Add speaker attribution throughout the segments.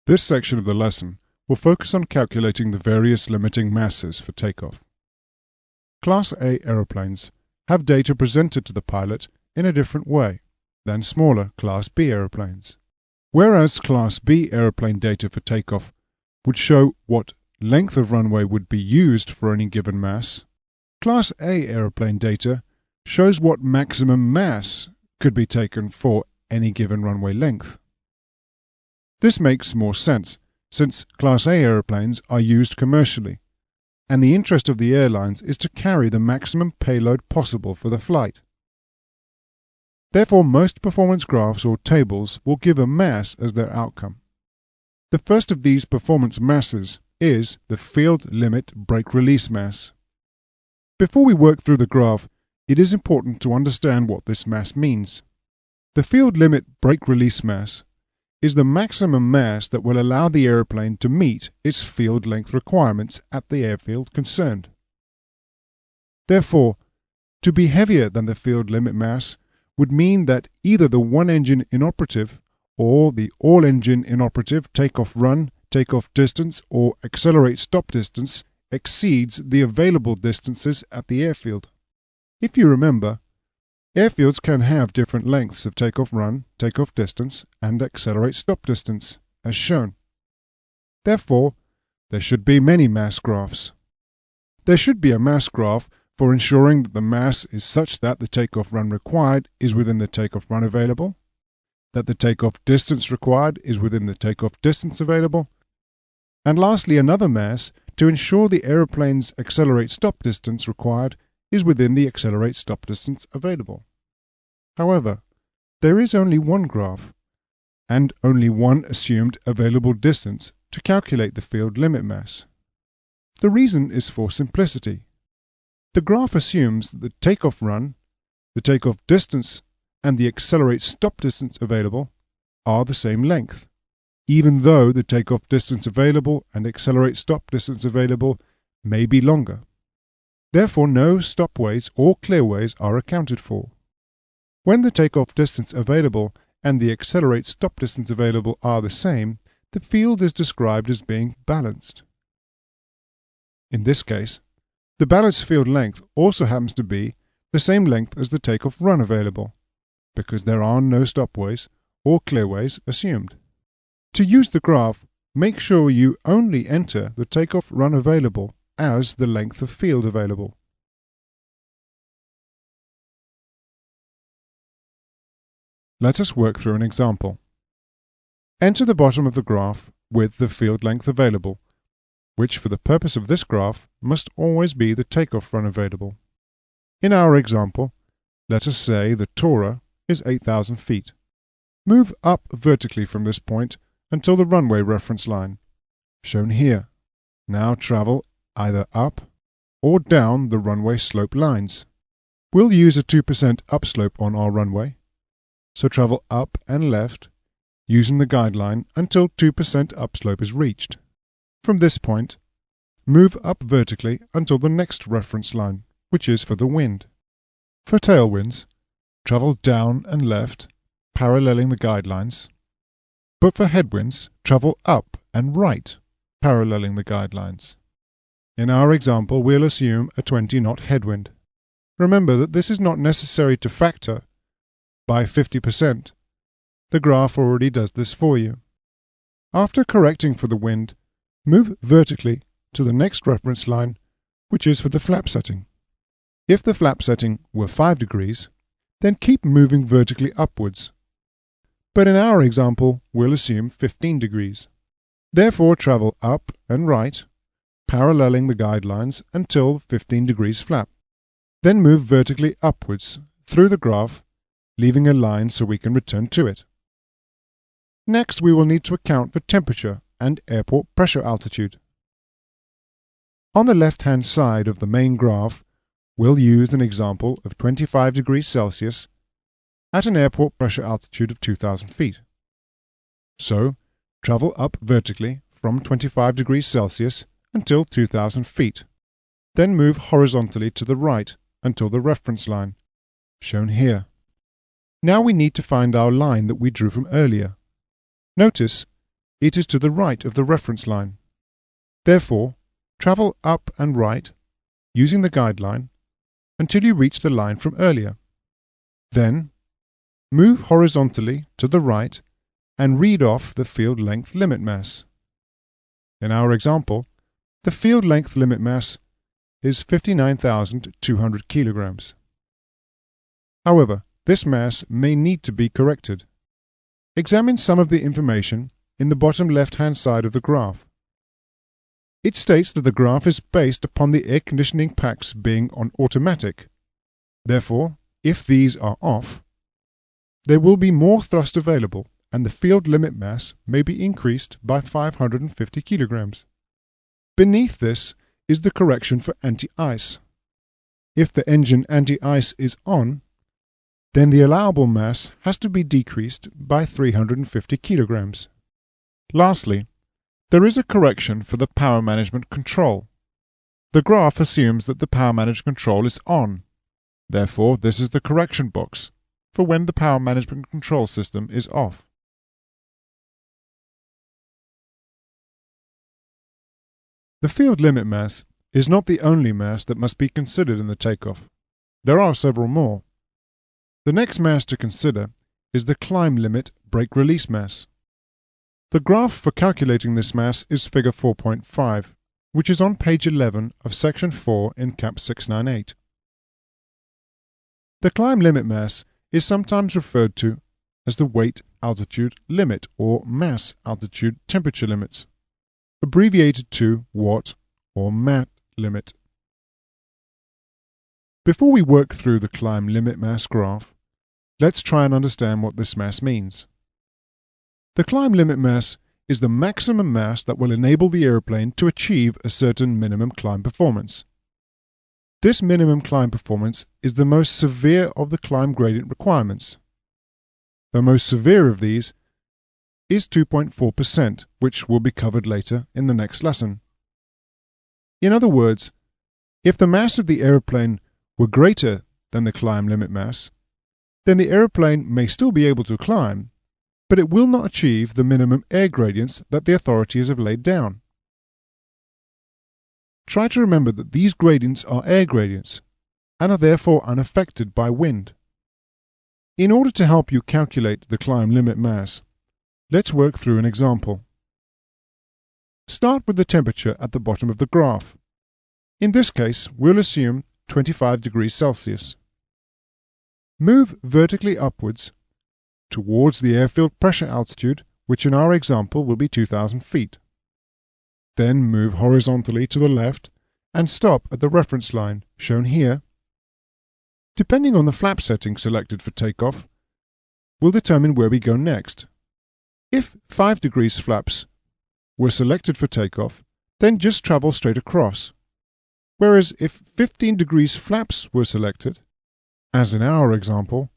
Speaker 1: This section of the lesson will focus on calculating the various limiting masses for takeoff. Class A aeroplanes have data presented to the pilot in a different way than smaller Class B aeroplanes. Whereas Class B aeroplane data for takeoff would show what length of runway would be used for any given mass, Class A aeroplane data shows what maximum mass could be taken for any given runway length. This makes more sense, since Class A aeroplanes are used commercially, and the interest of the airlines is to carry the maximum payload possible for the flight. Therefore, most performance graphs or tables will give a mass as their outcome. The first of these performance masses is the field limit brake release mass. Before we work through the graph, it is important to understand what this mass means. The field limit brake release mass is the maximum mass that will allow the airplane to meet its field length requirements at the airfield concerned. Therefore, to be heavier than the field limit mass would mean that either the one-engine inoperative or the all-engine inoperative takeoff run, takeoff distance, or accelerate stop distance exceeds the available distances at the airfield. If you remember, airfields can have different lengths of takeoff run, takeoff distance, and accelerate stop distance, as shown. Therefore, there should be many mass graphs. There should be a mass graph for ensuring that the mass is such that the takeoff run required is within the takeoff run available, that the takeoff distance required is within the takeoff distance available, and lastly another mass to ensure the aeroplane's accelerate stop distance required is within the accelerate stop distance available. However, there is only one graph, and only one assumed available distance to calculate the field limit mass. The reason is for simplicity. The graph assumes that the takeoff run, the takeoff distance, and the accelerate stop distance available are the same length, even though the takeoff distance available and accelerate stop distance available may be longer. Therefore, no stopways or clearways are accounted for. When the takeoff distance available and the accelerate stop distance available are the same, the field is described as being balanced. In this case, the balanced field length also happens to be the same length as the takeoff run available, because there are no stopways or clearways assumed. To use the graph, make sure you only enter the takeoff run available as the length of field available. Let us work through an example. Enter the bottom of the graph with the field length available, which for the purpose of this graph must always be the takeoff run available. In our example, let us say the Tora is 8,000 feet. Move up vertically from this point until the runway reference line, shown here. Now travel either up or down the runway slope lines. We'll use a 2% upslope on our runway, so travel up and left using the guideline until 2% upslope is reached. From this point, move up vertically until the next reference line, which is for the wind. For tailwinds, travel down and left, paralleling the guidelines, but for headwinds, travel up and right, paralleling the guidelines. In our example, we'll assume a 20-knot headwind. Remember that this is not necessary to factor by 50%. The graph already does this for you. After correcting for the wind, move vertically to the next reference line, which is for the flap setting. If the flap setting were 5 degrees, then keep moving vertically upwards. But in our example, we'll assume 15 degrees. Therefore, travel up and right, paralleling the guidelines until 15 degrees flap. Then move vertically upwards through the graph, leaving a line so we can return to it. Next, we will need to account for temperature and airport pressure altitude. On the left-hand side of the main graph, we'll use an example of 25 degrees Celsius at an airport pressure altitude of 2,000 feet. So, travel up vertically from 25 degrees Celsius until 2,000 feet. Then move horizontally to the right until the reference line, shown here. Now we need to find our line that we drew from earlier. Notice it is to the right of the reference line. Therefore, travel up and right, using the guideline, until you reach the line from earlier. Then, move horizontally to the right and read off the field length limit mass. In our example, the field length limit mass is 59,200 kilograms. However, this mass may need to be corrected. Examine some of the information in the bottom left-hand side of the graph. It states that the graph is based upon the air conditioning packs being on automatic. Therefore, if these are off, there will be more thrust available and the field limit mass may be increased by 550 kilograms. Beneath this is the correction for anti-ice. If the engine anti-ice is on, then the allowable mass has to be decreased by 350 kilograms. Lastly, there is a correction for the power management control. The graph assumes that the power management control is on. Therefore, this is the correction box for when the power management control system is off. The field limit mass is not the only mass that must be considered in the takeoff. There are several more. The next mass to consider is the climb limit brake release mass. The graph for calculating this mass is figure 4.5, which is on page 11 of section 4 in CAP 698. The climb limit mass is sometimes referred to as the weight altitude limit or mass altitude temperature limits, abbreviated to watt or mat limit. Before we work through the climb limit mass graph, let's try and understand what this mass means. The climb limit mass is the maximum mass that will enable the airplane to achieve a certain minimum climb performance. This minimum climb performance is the most severe of the climb gradient requirements. The most severe of these is 2.4%, which will be covered later in the next lesson. In other words, if the mass of the airplane were greater than the climb limit mass, then the airplane may still be able to climb, but it will not achieve the minimum air gradients that the authorities have laid down. Try to remember that these gradients are air gradients and are therefore unaffected by wind. In order to help you calculate the climb limit mass, let's work through an example. Start with the temperature at the bottom of the graph. In this case, we'll assume 25 degrees Celsius. Move vertically upwards towards the airfield pressure altitude, which in our example will be 2,000 feet. Then move horizontally to the left and stop at the reference line, shown here. Depending on the flap setting selected for takeoff, will determine where we go next. If 5 degrees flaps were selected for takeoff, then just travel straight across. Whereas if 15 degrees flaps were selected, as in our example,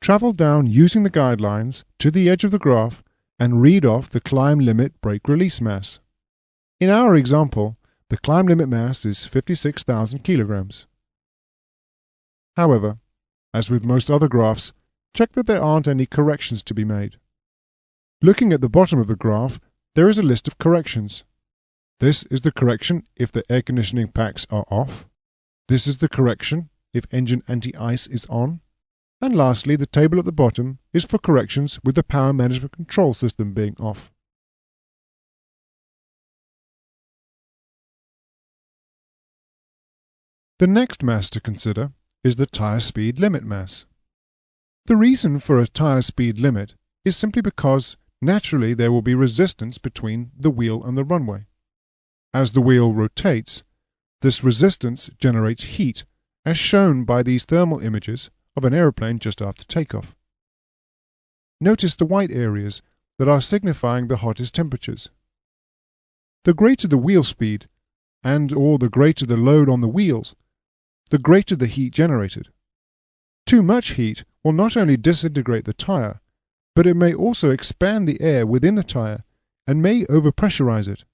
Speaker 1: travel down using the guidelines to the edge of the graph and read off the climb limit brake release mass. In our example, the climb limit mass is 56,000 kilograms. However, as with most other graphs, check that there aren't any corrections to be made. Looking at the bottom of the graph, there is a list of corrections. This is the correction if the air conditioning packs are off. This is the correction if engine anti-ice is on. And lastly, the table at the bottom is for corrections with the power management control system being off. The next mass to consider is the tire speed limit mass. The reason for a tire speed limit is simply because naturally there will be resistance between the wheel and the runway. As the wheel rotates, this resistance generates heat, as shown by these thermal images of an aeroplane just after takeoff. Notice the white areas that are signifying the hottest temperatures. The greater the wheel speed, and/or the greater the load on the wheels, the greater the heat generated. Too much heat will not only disintegrate the tire, but it may also expand the air within the tire and may overpressurize it.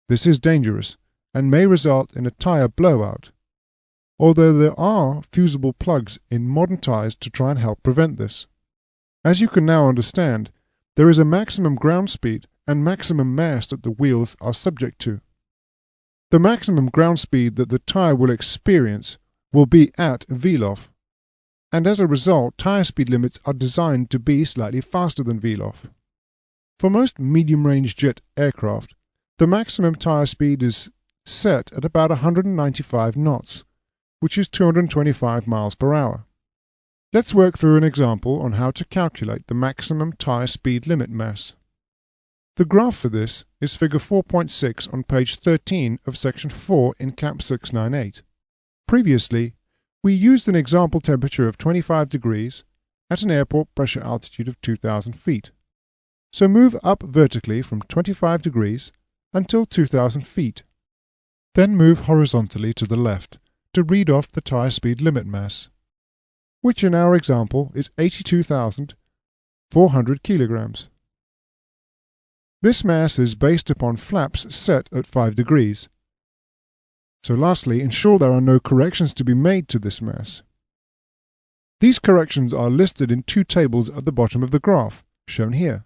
Speaker 1: This is dangerous and may result in a tire blowout, although there are fusible plugs in modern tires to try and help prevent this. As you can now understand, there is a maximum ground speed and maximum mass that the wheels are subject to. The maximum ground speed that the tyre will experience will be at VLOF, and as a result, tyre speed limits are designed to be slightly faster than VLOF. For most medium-range jet aircraft, the maximum tyre speed is set at about 195 knots, which is 225 miles per hour. Let's work through an example on how to calculate the maximum tyre speed limit mass. The graph for this is figure 4.6 on page 13 of section 4 in CAP 698. Previously, we used an example temperature of 25 degrees at an airport pressure altitude of 2,000 feet. So move up vertically from 25 degrees until 2,000 feet. Then move horizontally to the left to read off the tyre speed limit mass, which in our example is 82,400 kilograms. This mass is based upon flaps set at 5 degrees. So lastly, ensure there are no corrections to be made to this mass. These corrections are listed in two tables at the bottom of the graph, shown here.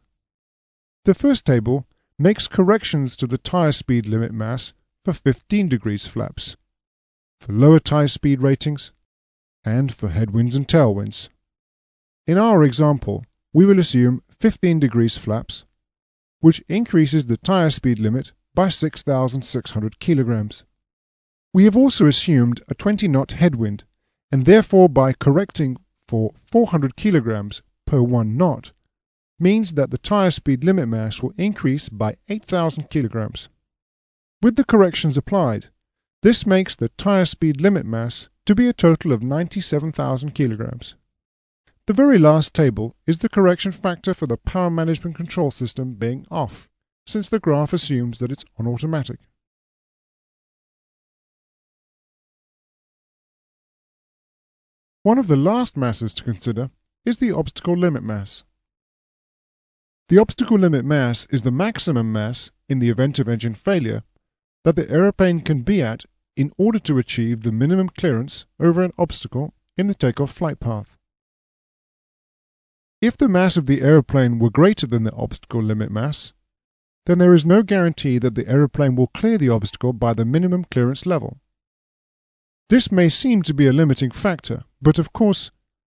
Speaker 1: The first table makes corrections to the tyre speed limit mass for 15 degrees flaps, for lower tyre speed ratings, and for headwinds and tailwinds. In our example, we will assume 15 degrees flaps, which increases the tyre speed limit by 6,600 kilograms. We have also assumed a 20-knot headwind, and therefore by correcting for 400 kilograms per 1 knot, means that the tyre speed limit mass will increase by 8,000 kilograms. With the corrections applied, this makes the tyre speed limit mass to be a total of 97,000 kilograms. The very last table is the correction factor for the power management control system being off, since the graph assumes that it's on automatic. One of the last masses to consider is the obstacle limit mass. The obstacle limit mass is the maximum mass, in the event of engine failure, that the aeroplane can be at in order to achieve the minimum clearance over an obstacle in the takeoff flight path. If the mass of the aeroplane were greater than the obstacle limit mass, then there is no guarantee that the aeroplane will clear the obstacle by the minimum clearance level. This may seem to be a limiting factor, but of course,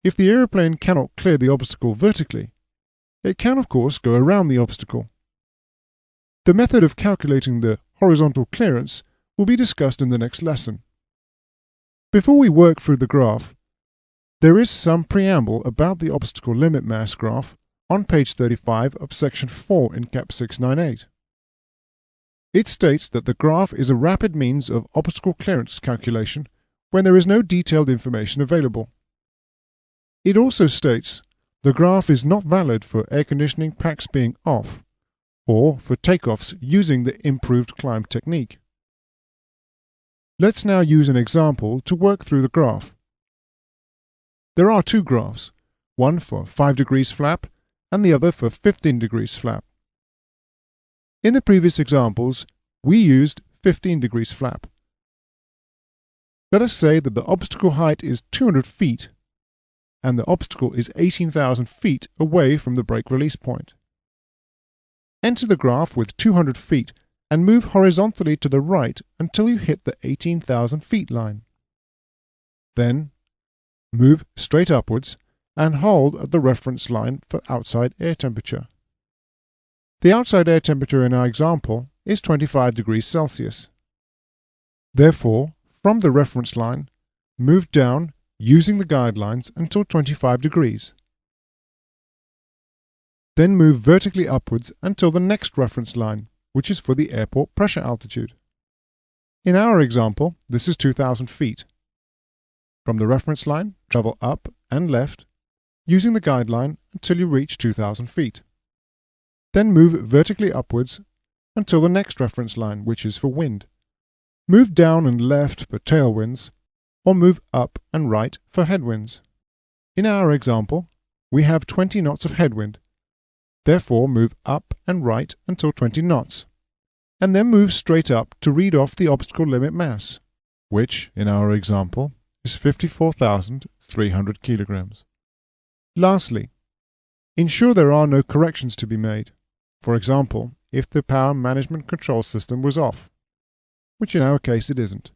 Speaker 1: if the aeroplane cannot clear the obstacle vertically, it can of course go around the obstacle. The method of calculating the horizontal clearance will be discussed in the next lesson. Before we work through the graph, there is some preamble about the obstacle limit mass graph on page 35 of section 4 in CAP 698. It states that the graph is a rapid means of obstacle clearance calculation when there is no detailed information available. It also states the graph is not valid for air conditioning packs being off or for takeoffs using the improved climb technique. Let's now use an example to work through the graph. There are two graphs, one for 5 degrees flap and the other for 15 degrees flap. In the previous examples, we used 15 degrees flap. Let us say that the obstacle height is 200 feet and the obstacle is 18,000 feet away from the brake release point. Enter the graph with 200 feet and move horizontally to the right until you hit the 18,000 feet line. Then, move straight upwards and hold at the reference line for outside air temperature. The outside air temperature in our example is 25 degrees Celsius. Therefore, from the reference line, move down using the guidelines until 25 degrees. Then move vertically upwards until the next reference line, which is for the airport pressure altitude. In our example, this is 2,000 feet. From the reference line, travel up and left, using the guideline until you reach 2,000 feet. Then move vertically upwards until the next reference line, which is for wind. Move down and left for tailwinds, or move up and right for headwinds. In our example, we have 20 knots of headwind. Therefore, move up and right until 20 knots, and then move straight up to read off the obstacle limit mass, which, in our example, is 54,300 kilograms. Lastly, ensure there are no corrections to be made. For example, if the power management control system was off, which in our case it isn't.